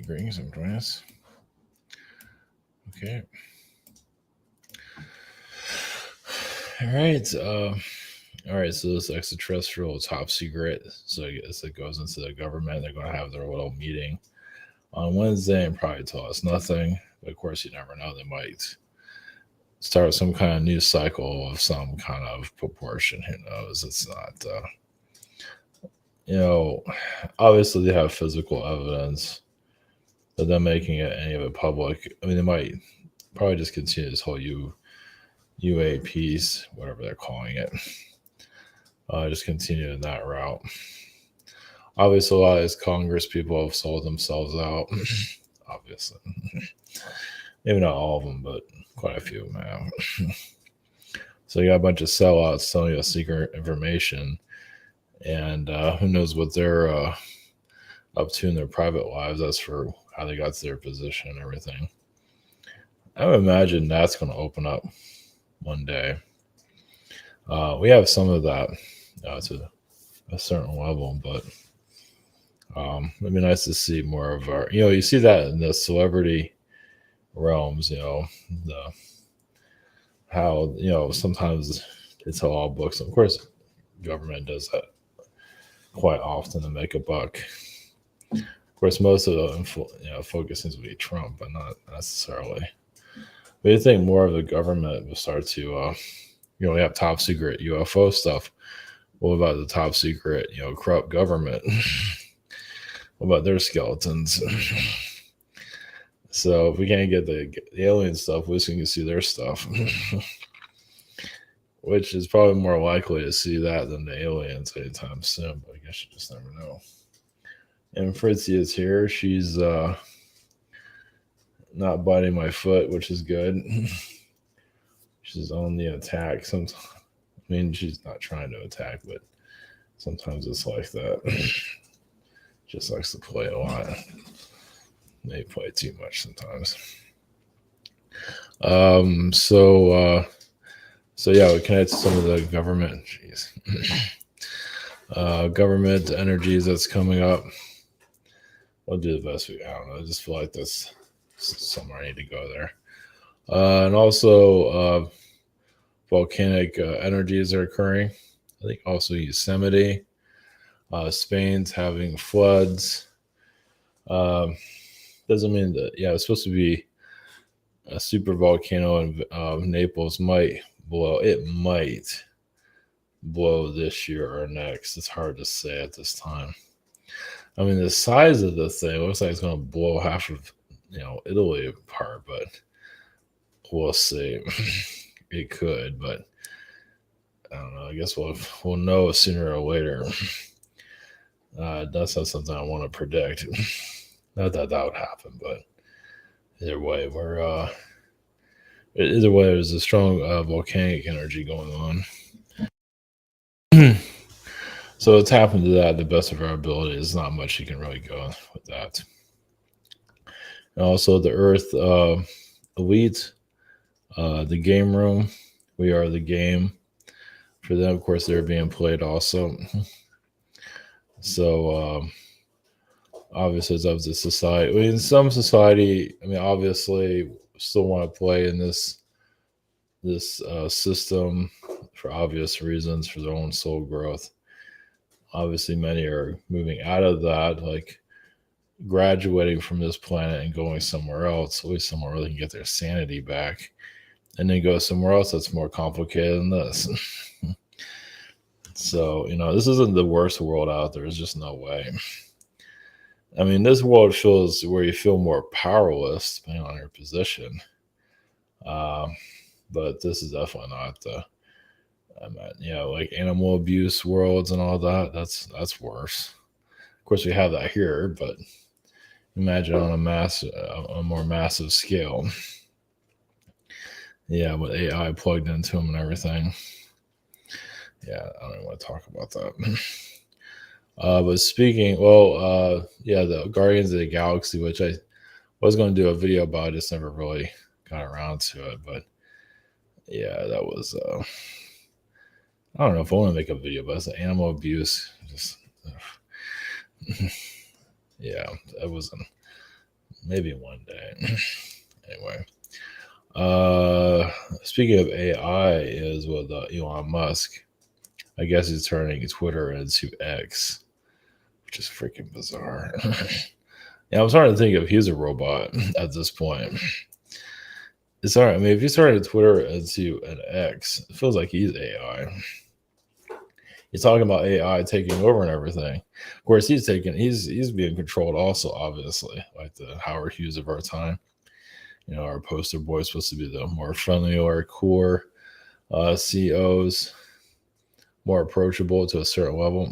Greetings, I'm joining us. Okay. All right. So this extraterrestrial top secret. So I guess it goes into the government. They're going to have their little meeting on Wednesday and probably tell us nothing. But of course, you never know. They might start some kind of news cycle of some kind of proportion. Who knows? It's not. You know, obviously they have physical evidence, but them making any of it public. I mean, they might probably just continue this whole UAPs, whatever they're calling it. Just continue in that route. Obviously, a lot of these Congress people have sold themselves out. Obviously, maybe not all of them, but quite a few of them have. So you got a bunch of sellouts telling you secret information, and who knows what they're up to in their private lives. That's for how they got to their position and everything. I would imagine that's going to open up one day. We have some of that to a certain level, but it'd be nice to see more of our. You see that in the celebrity realms. How sometimes they tell all books. Of course, government does that quite often to make a buck. Of course, most of the focus seems to be Trump, but not necessarily. But you think more of the government will start to, we have top secret UFO stuff. What about the top secret, corrupt government? What about their skeletons? So if we can't get the alien stuff, we can see their stuff, which is probably more likely to see that than the aliens anytime soon. But I guess you just never know. And Fritzy is here. She's not biting my foot, which is good. She's on the attack. Sometimes, I mean, she's not trying to attack, but sometimes it's like that. Just likes to play a lot. They play too much sometimes. So yeah, we connect to some of the government. Jeez. Government energies that's coming up. We'll do the best we. I don't know. I just feel like that's somewhere I need to go there. And also, volcanic energies are occurring. I think also Yosemite. Spain's having floods. Doesn't mean that. Yeah, it's supposed to be a super volcano in Naples. Might blow. It might blow this year or next. It's hard to say at this time. I mean, the size of the thing looks like it's going to blow half of Italy apart, but we'll see. It could, but I don't know. I guess we'll know sooner or later. That's not something I want to predict. Not that would happen, but either way, there's a strong volcanic energy going on. So it's happened to that the best of our ability. There's not much you can really go with that. And also the Earth Elite, the game room. We are the game. For them, of course, they're being played also. So obviously it's up to society. I mean, some society, obviously still want to play in this system for obvious reasons, for their own soul growth. Obviously, many are moving out of that, like graduating from this planet and going somewhere else, at least somewhere where they can get their sanity back, and then go somewhere else that's more complicated than this. So, this isn't the worst world out there. There's just no way. I mean, this world feels where you feel more powerless depending on your position. But this is definitely not the, like animal abuse worlds and all that. That's worse. Of course, we have that here, but imagine on a more massive scale. Yeah, with AI plugged into them and everything. Yeah, I don't even want to talk about that. But speaking, the Guardians of the Galaxy, which I was going to do a video about, I just never really got around to it. But yeah, that was, I don't know if I want to make a video, but it's animal abuse. Just, yeah, that wasn't Maybe one day. Anyway, speaking of AI, is with Elon Musk. I guess he's turning Twitter into X, which is freaking bizarre. Yeah, I'm starting to think if he's a robot at this point. It's all right. I mean, if he's turning Twitter into an X, it feels like he's AI. He's talking about AI taking over and everything. Of course, he's being controlled also, obviously, like the Howard Hughes of our time. Our poster boy is supposed to be the more friendly or core CEOs, more approachable to a certain level.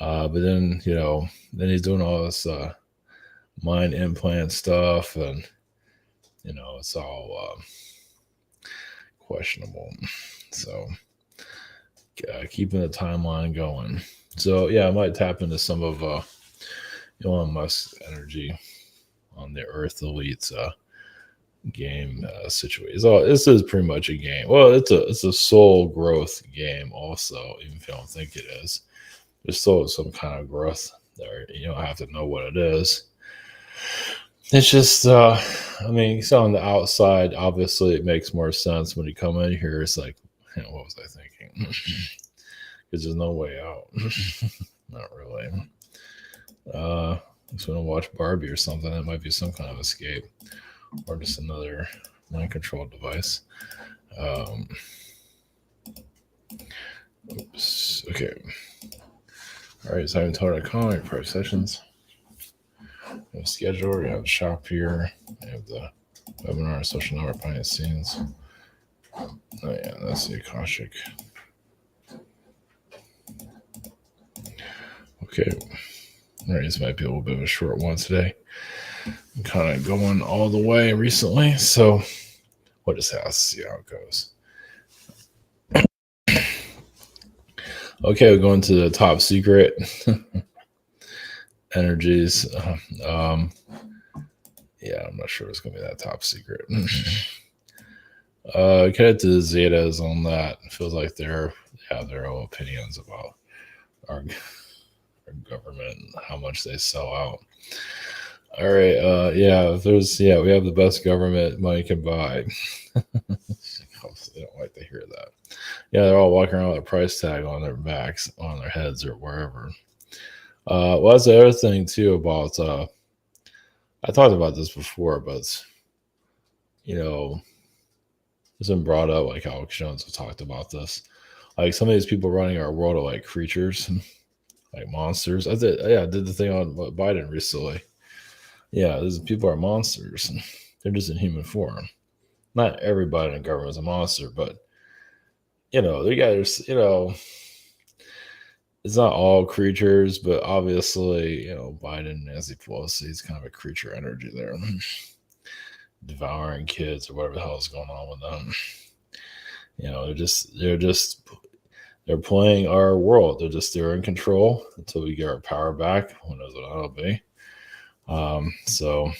But then he's doing all this mind implant stuff, and it's all questionable. So keeping the timeline going. So yeah, I might tap into some of Elon Musk's energy on the Earth Elites game situation. So this is pretty much a game. Well, it's a soul growth game also, even if you don't think it is. There's still some kind of growth there. You don't have to know what it is. It's just I mean, so on the outside, obviously it makes more sense. When you come in here, it's like, what was I thinking? Because there's no way out. Not really. Just want to watch Barbie or something. That might be some kind of escape, or just another mind control device. Oops. Okay. All right. So I'm told to call it 5 sessions. We have schedule. We have shop here. We have the webinar, social network behind the scenes. Oh yeah, that's the Akashic. Okay. All right, this might be a little bit of a short one today. I'm kind of going all the way recently, so we'll just have to see how it goes. Okay, we're going to the top secret energies. Yeah, I'm not sure it's going to be that top secret. Connect to the Zetas on that. It feels like they have their own opinions about our government and how much they sell out. All right, we have the best government money can buy. They don't like to hear that. Yeah, they're all walking around with a price tag on their backs, on their heads, or wherever. Well, that's the other thing too about. I talked about this before, but it's been brought up. Like Alex Jones have talked about this. Like some of these people running our world are like creatures, like monsters. I did the thing on Biden recently. Yeah, these people are monsters. They're just in human form. Not everybody in government is a monster, but they guys, it's not all creatures, but obviously, Biden, Nancy Pelosi, is kind of a creature energy there, devouring kids or whatever the hell is going on with them. They're playing our world. They're in control until we get our power back. Who knows what that'll be? So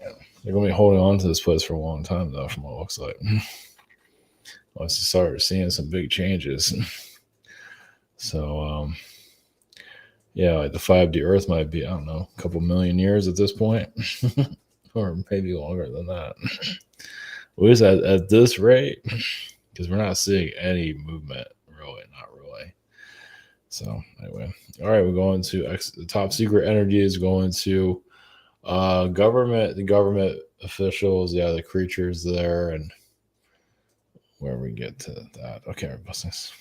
yeah, they're gonna be holding on to this place for a long time, though, from what it looks like. Once you start seeing some big changes. So like the 5D Earth might be, I don't know, a couple million years at this point, or maybe longer than that. At least at this rate, because we're not seeing any movement, really, not really. So anyway, all right, we're going to the top secret energy is going to government, the government officials, the creatures there, and where we get to that. Okay, our business.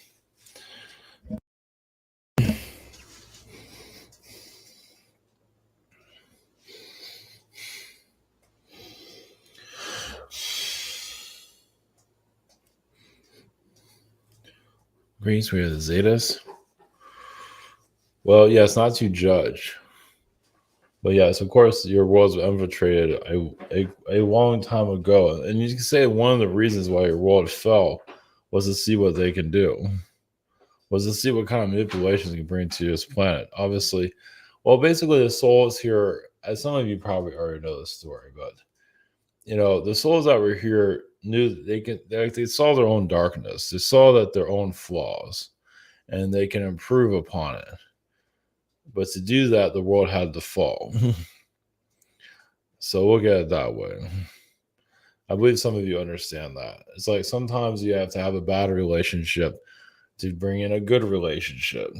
Greens, we have the Zetas. Well, yes, not to judge. But yes, of course, your world's infiltrated a long time ago. And you can say one of the reasons why your world fell was to see what they can do, was to see what kind of manipulations they can bring to this planet. Obviously, well, basically, the souls here, as some of you probably already know the story, but the souls that were here knew that they saw their own darkness, they saw that their own flaws, and they can improve upon it. But to do that, the world had to fall. So look at it that way. I believe some of you understand that. It's like sometimes you have to have a bad relationship to bring in a good relationship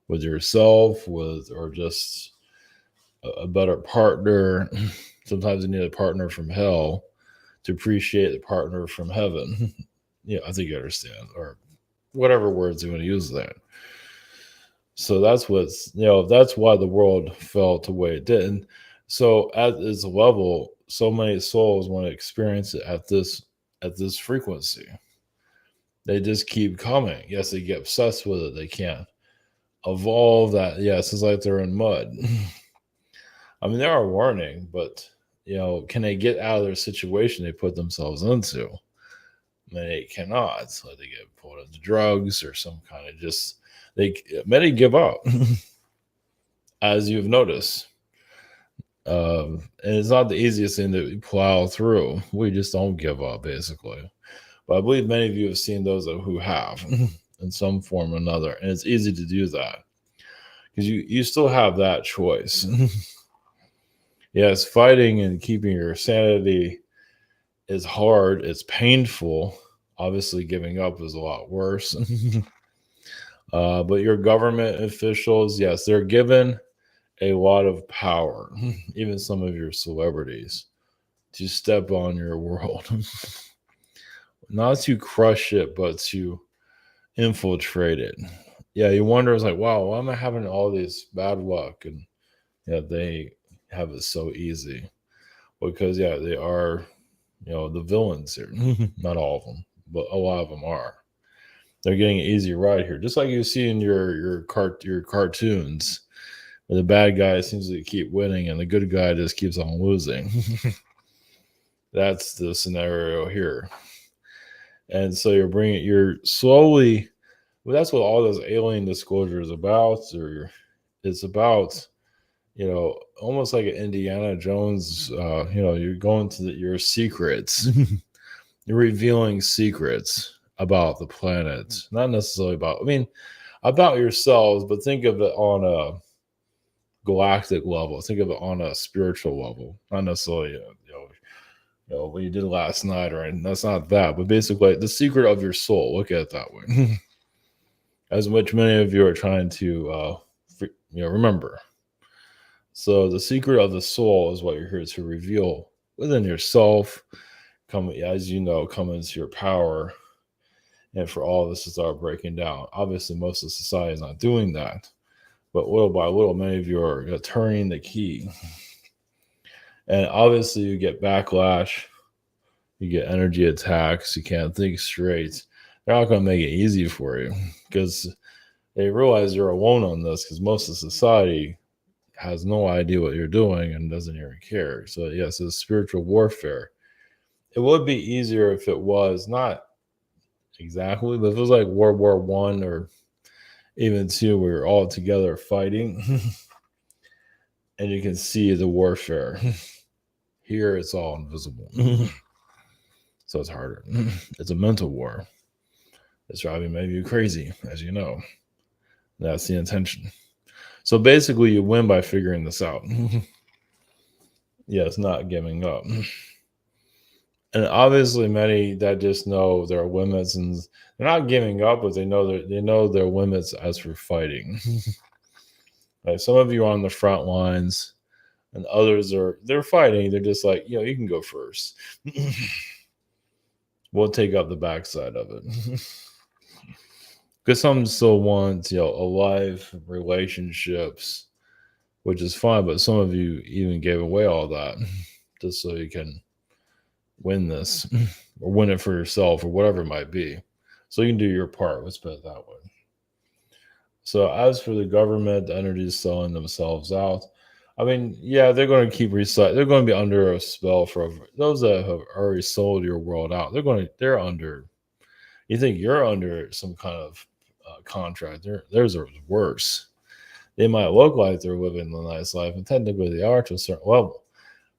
with yourself, with or just a better partner. Sometimes you need a partner from hell to appreciate the partner from heaven. Yeah, I think you understand, or whatever words you want to use there. So that's what's that's why the world fell to the way it did. And so at this level, so many souls want to experience it at this frequency. They just keep coming. Yes, they get obsessed with it. They can't evolve that. Yes, it's like they're in mud. I mean, they are learning, but can they get out of their situation they put themselves into? Many cannot. So they get pulled into drugs or some kind of just many give up, as you've noticed. And it's not the easiest thing to plow through. We just don't give up, basically. But I believe many of you have seen those who have in some form or another, and it's easy to do that because you still have that choice. Yes, fighting and keeping your sanity is hard. It's painful. Obviously, giving up is a lot worse. But your government officials, yes, they're given a lot of power, even some of your celebrities, to step on your world. Not to crush it, but to infiltrate it. Yeah, you wonder, it's like, wow, why am I having all this bad luck? And yeah, they have it so easy. Because yeah, they are, the villains here. Not all of them, but a lot of them are. They're getting an easy ride here. Just like you see in your cartoons. Where the bad guy seems to keep winning and the good guy just keeps on losing. That's the scenario here. And so you're slowly, well, that's what all those alien disclosure is about, or it's about, almost like an Indiana Jones, you're going to your secrets, you're revealing secrets about the planet, not necessarily about yourselves, but think of it on a galactic level. Think of it on a spiritual level, not necessarily, what you did last night, or that's not that, but basically the secret of your soul. Look at it that way. As which many of you are trying to, remember. So the secret of the soul is what you're here to reveal within yourself. Come as come into your power, and for all this to start breaking down. Obviously, most of society is not doing that, but little by little, many of you are turning the key. And obviously, you get backlash, you get energy attacks, you can't think straight. They're not going to make it easy for you because they realize you're alone on this, because most of society has no idea what you're doing and doesn't even care. So, yes, it's spiritual warfare. It would be easier if it was not exactly, but if it was like World War One or even two, we were all together fighting and you can see the warfare. Here, it's all invisible. So it's harder. It's a mental war. It's driving maybe you crazy, as you know. That's the intention. So basically, you win by figuring this out. Yeah, it's not giving up. And obviously, many that just know their limits, and they're not giving up, but they know their limits as for fighting. Like some of you are on the front lines, and others they're fighting. They're just like, you can go first. We'll take up the backside of it. Because some still want, alive relationships, which is fine, but some of you even gave away all that just so you can win this or win it for yourself or whatever it might be. So you can do your part. Let's put it that way. So as for the government, the energy is selling themselves out. I mean, yeah, they're going to keep recycling. They're going to be under a spell for those that have already sold your world out. They're under. You think you're under some kind of contract? Theirs are worse. They might look like they're living a nice life, and technically they are to a certain level,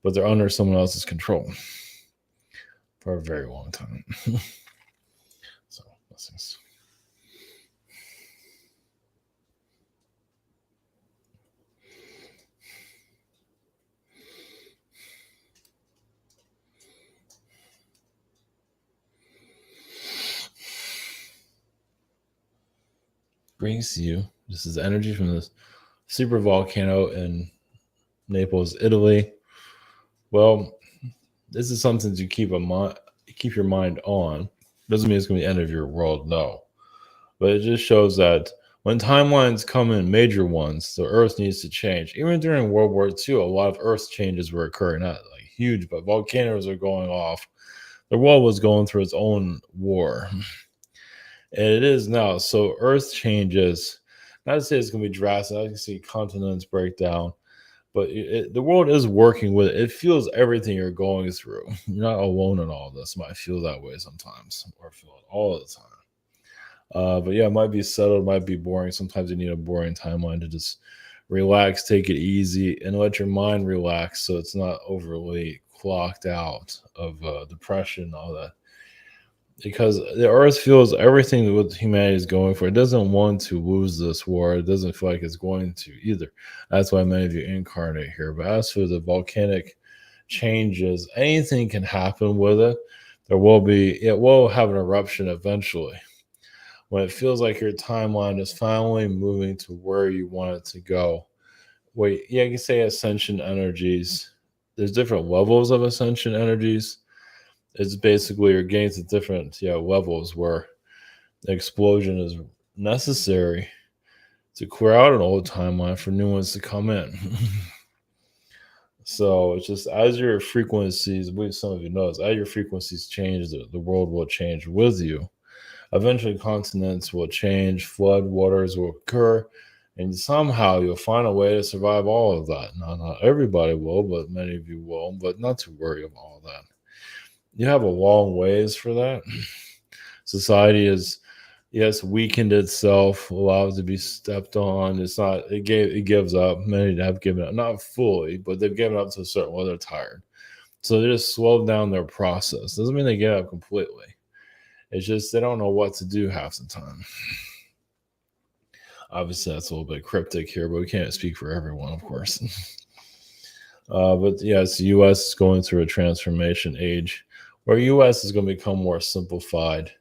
but they're under someone else's control for a very long time. So, blessings. brings you. This is energy from this super volcano in Naples, Italy. Well, this is something to keep your mind on. Doesn't mean it's going to be the end of your world, no. But it just shows that when timelines come in, major ones, the Earth needs to change. Even during World War II, a lot of Earth changes were occurring, not like huge, but volcanoes are going off. The world was going through its own war, and it is now. So Earth changes. Not to say it's going to be drastic. I can see continents break down, but the world is working with it. It feels everything you're going through. You're not alone in all this. You might feel that way sometimes, or feel it all the time. But yeah, it might be settled, might be boring. Sometimes you need a boring timeline to just relax, take it easy, and let your mind relax so it's not overly clocked out of depression, all that. Because the earth feels everything that what humanity is going for. It doesn't want to lose this war. It doesn't feel like it's going to either. That's why many of you incarnate here. But as for the volcanic changes, anything can happen with it. It will have an eruption eventually when it feels like your timeline is finally moving to where you want it to go. Wait, yeah, you can say ascension energies. There's different levels of ascension energies. It's basically you're getting to different levels where the explosion is necessary to clear out an old timeline for new ones to come in. So it's just as your frequencies, I believe some of you know this, as your frequencies change, the world will change with you. Eventually, continents will change, flood waters will occur, and somehow you'll find a way to survive all of that. Now, not everybody will, but many of you will, but not to worry about all that. You have a long ways for that. Society is, yes, weakened itself, allowed to be stepped on. It's not, it gives up. Many have given up, not fully, but they've given up to a certain level. They're tired. So they just slowed down their process. Doesn't mean they give up completely. It's just they don't know what to do half the time. Obviously, that's a little bit cryptic here, but we can't speak for everyone, of course. But yes, the U.S. is going through a transformation age where U.S. is going to become more simplified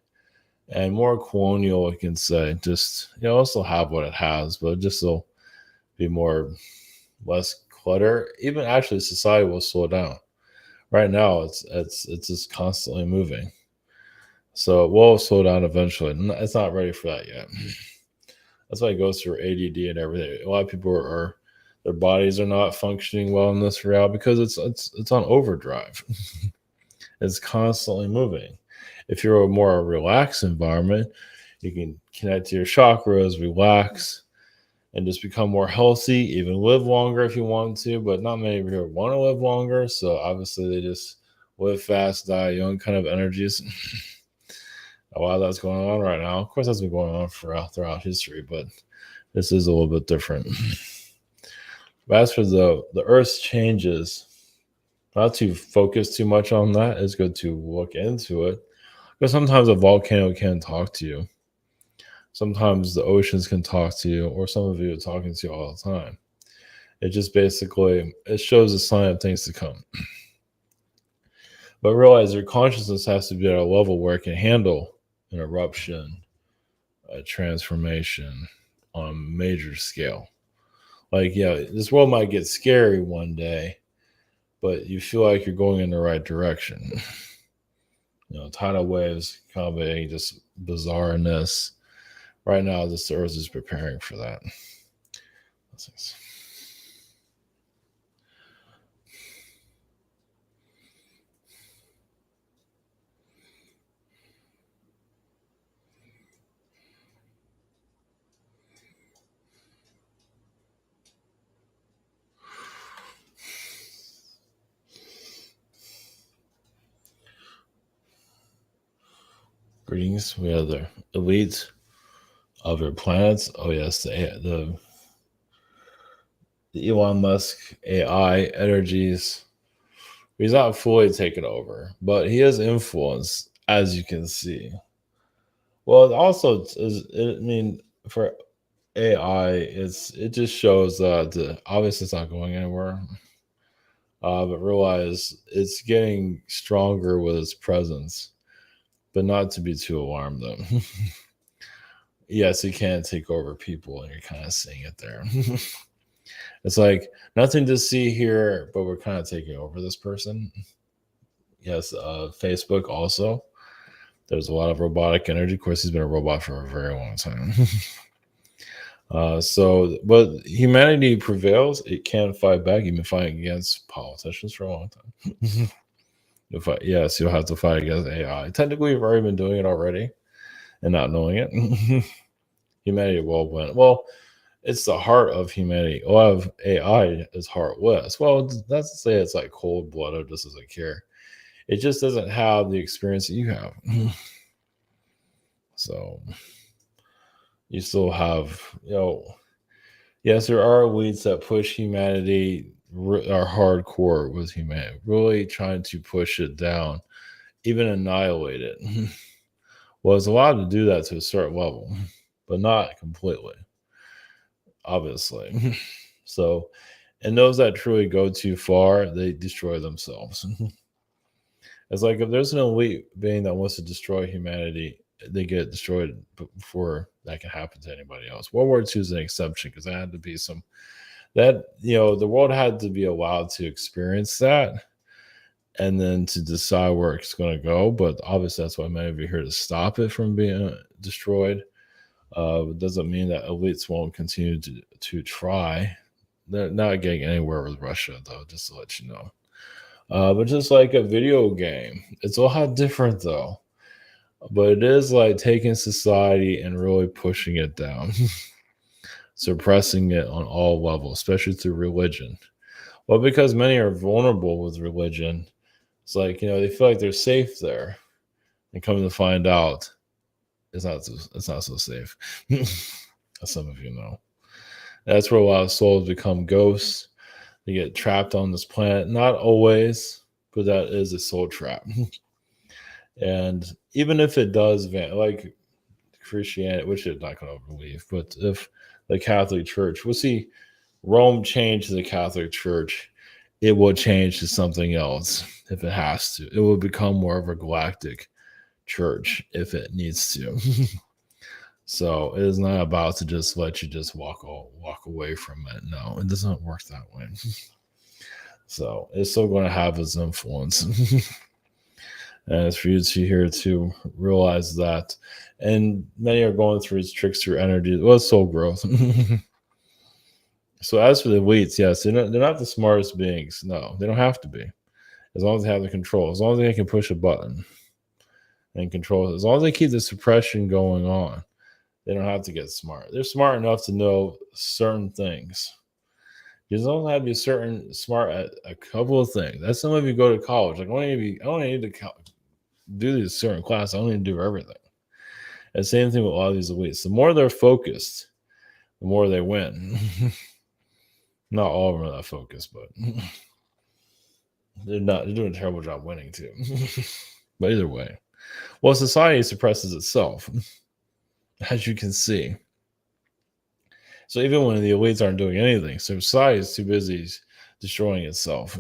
and more colonial, I can say. Just also have what it has, but just will be more less clutter. Even actually, society will slow down. Right now, it's just constantly moving. So it will slow down eventually. It's not ready for that yet. That's why it goes through ADD and everything. A lot of people are their bodies are not functioning well in this realm because it's on overdrive. It's constantly moving. If you're a more relaxed environment, you can connect to your chakras, relax, and just become more healthy, even live longer if you want to. But not many people want to live longer. So obviously they just live fast, die young kind of energies. A lot of that's going on right now. Of course, that's been going on throughout history, but this is a little bit different. But as for the Earth's changes, not to focus too much on that. It's good to look into it. Because sometimes a volcano can talk to you. Sometimes the oceans can talk to you, or some of you are talking to you all the time. It just basically it shows a sign of things to come. But realize your consciousness has to be at a level where it can handle an eruption, a transformation on a major scale. Like, yeah, this world might get scary one day, but you feel like you're going in the right direction. Tidal waves, combating just bizarreness. Right now, this earth is preparing for that. Greetings. We have the elite of your planets. Oh yes, the Elon Musk AI energies. He's not fully taken over, but he has influence, as you can see. Well, it also is. I mean, for AI, it just shows that obviously it's not going anywhere. But realize it's getting stronger with its presence, but not to be too alarmed though. Yes, you can take over people, and you're kind of seeing it there. It's like nothing to see here, but we're kind of taking over this person. Yes, Facebook also. There's a lot of robotic energy. Of course, he's been a robot for a very long time. But humanity prevails. It can fight back. You've been fighting against politicians for a long time. Yes, you'll have to fight against AI. Technically, you've already been doing it already and not knowing it. Humanity will win. Well, it's the heart of humanity. A lot of AI is heartless. Well, that's to say it's like cold blooded, just doesn't care. It just doesn't have the experience that you have. So you still have, yes, there are elites that push humanity, are hardcore with humanity, really trying to push it down, even annihilate it. Well, it's allowed to do that to a certain level, but not completely, obviously. So, and those that truly go too far, they destroy themselves. It's like if there's an elite being that wants to destroy humanity, they get destroyed before that can happen to anybody else. World War II is an exception because there had to be some that the world had to be allowed to experience that and then to decide where it's going to go. But obviously, that's why many of you are here to stop it from being destroyed. It doesn't mean that elites won't continue to try. They're not getting anywhere with Russia, though, just to let you know. But just like a video game, it's a lot different, though. But it is like taking society and really pushing it down, suppressing it on all levels, especially through religion. Well, because many are vulnerable with religion, it's like, they feel like they're safe there. And coming to find out, it's not so safe. As some of you know. That's where a lot of souls become ghosts. They get trapped on this planet. Not always, but that is a soul trap. And even if it does, like Christianity, which is not going to believe, but if the Catholic Church, we'll see Rome change to the Catholic Church, it will change to something else if it has to. It will become more of a galactic church if it needs to. So it is not about to just let you just walk away from it. No, it doesn't work that way. So it's still going to have its influence. And it's for you to here to realize that. And many are going through its tricks through energy. Well, soul growth. So as for the elites, yes, they're not the smartest beings. No, they don't have to be. As long as they have the control, as long as they can push a button and control it, as long as they keep the suppression going on, they don't have to get smart. They're smart enough to know certain things. You don't have to be certain smart at a couple of things. That's some of you go to college. Like, I only need to do these certain classes. I don't need to do everything. And same thing with a lot of these elites. The more they're focused, the more they win. Not all of them are that focused, but they're doing a terrible job winning too. But either way. Well, society suppresses itself, as you can see. So even when the elites aren't doing anything, so society is too busy destroying itself.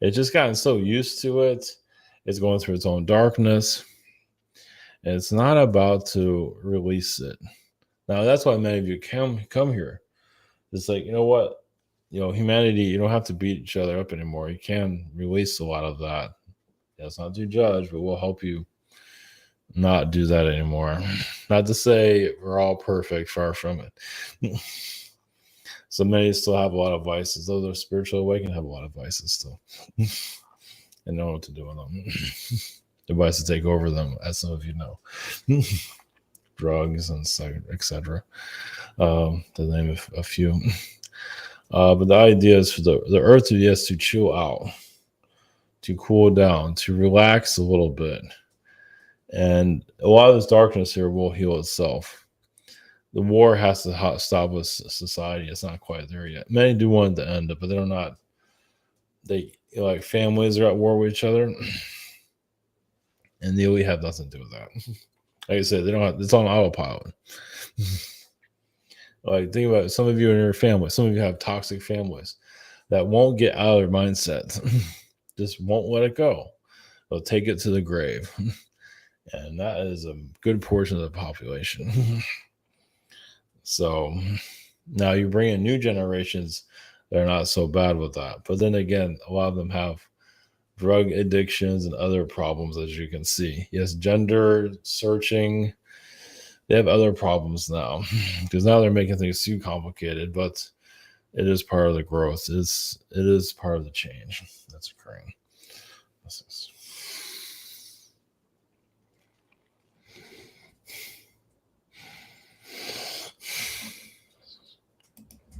It's just gotten so used to it. It's going through its own darkness. And it's not about to release it. Now, that's why many of you come here. It's like, you know what? Humanity, you don't have to beat each other up anymore. You can release a lot of that. It's not to judge, but we'll help you not do that anymore. Not to say we're all perfect, far from it. So many still have a lot of vices. Those that are spiritually awakened have a lot of vices still. And know what to do with them. The vices take over them, as some of you know. Drugs and etc. To name a few. But the idea is for the earth to chill out, to cool down, to relax a little bit. And a lot of this darkness here will heal itself. The war has to stop with society. It's not quite there yet. Many do want it to end, but they're not. Like families are at war with each other. And the elite have nothing to do with that. Like I said, they don't have, it's on autopilot. Like, think about it. Some of you in your family, some of you have toxic families that won't get out of their mindset. Just won't let it go. They'll take it to the grave. And that is a good portion of the population. So now you bring in new generations, they're not so bad with that. But then again, a lot of them have drug addictions and other problems, as you can see. Yes, gender searching, they have other problems now because now they're making things too complicated, but it is part of the growth. It is part of the change that's occurring. This is